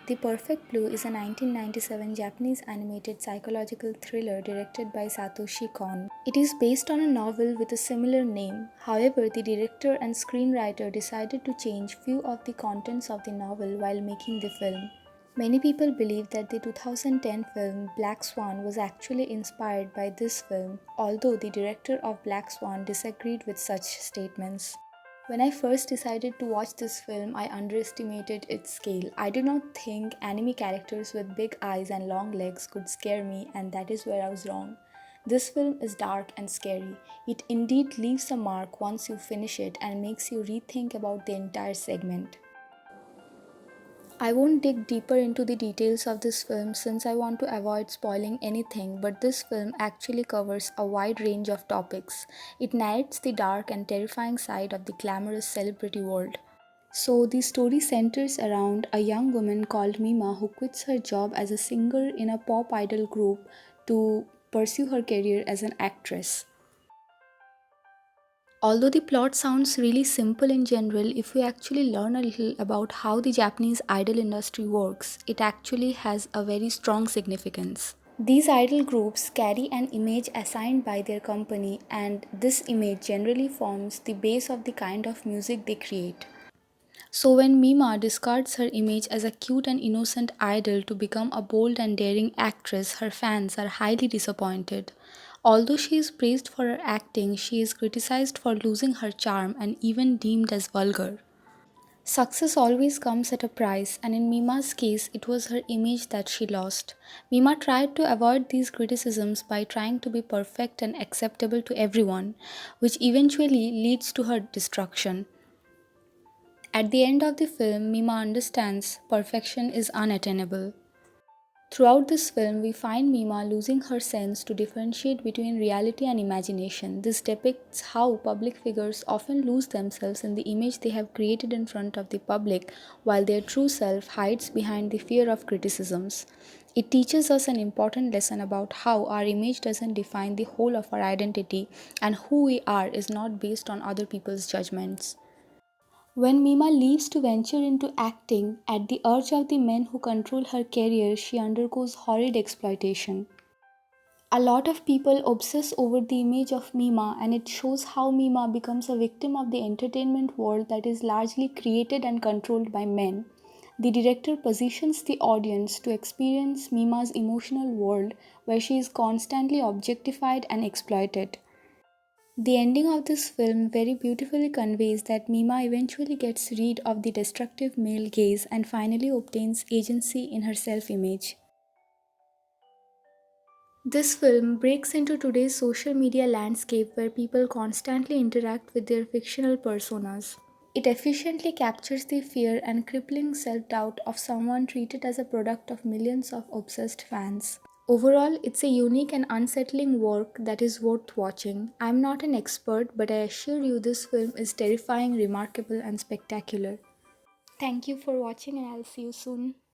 The Perfect Blue is a 1997 Japanese animated psychological thriller directed by Satoshi Kon. It is based on a novel with a similar name. However, the director and screenwriter decided to change few of the contents of the novel while making the film. Many people believe that the 2010 film Black Swan was actually inspired by this film, although the director of Black Swan disagreed with such statements. When I first decided to watch this film, I underestimated its scale. I did not think anime characters with big eyes and long legs could scare me, and that is where I was wrong. This film is dark and scary. It indeed leaves a mark once you finish it and makes you rethink about the entire segment. I won't dig deeper into the details of this film since I want to avoid spoiling anything, but this film actually covers a wide range of topics. It narrates the dark and terrifying side of the glamorous celebrity world. So, the story centers around a young woman called Mima who quits her job as a singer in a pop idol group to pursue her career as an actress. Although the plot sounds really simple in general, if we actually learn a little about how the Japanese idol industry works, it actually has a very strong significance. These idol groups carry an image assigned by their company, and this image generally forms the base of the kind of music they create. So, when Mima discards her image as a cute and innocent idol to become a bold and daring actress, her fans are highly disappointed. Although she is praised for her acting, she is criticized for losing her charm and even deemed as vulgar. Success always comes at a price, and in Mima's case, it was her image that she lost. Mima tried to avoid these criticisms by trying to be perfect and acceptable to everyone, which eventually leads to her destruction. At the end of the film, Mima understands perfection is unattainable. Throughout this film, we find Mima losing her sense to differentiate between reality and imagination. This depicts how public figures often lose themselves in the image they have created in front of the public, while their true self hides behind the fear of criticisms. It teaches us an important lesson about how our image doesn't define the whole of our identity, and who we are is not based on other people's judgments. When Mima leaves to venture into acting, at the urge of the men who control her career, she undergoes horrid exploitation. A lot of people obsess over the image of Mima, and it shows how Mima becomes a victim of the entertainment world that is largely created and controlled by men. The director positions the audience to experience Mima's emotional world where she is constantly objectified and exploited. The ending of this film very beautifully conveys that Mima eventually gets rid of the destructive male gaze and finally obtains agency in her self image. This film breaks into today's social media landscape where people constantly interact with their fictional personas. It efficiently captures the fear and crippling self doubt of someone treated as a product of millions of obsessed fans. Overall, it's a unique and unsettling work that is worth watching. I'm not an expert, but I assure you this film is terrifying, remarkable, and spectacular. Thank you for watching, and I'll see you soon.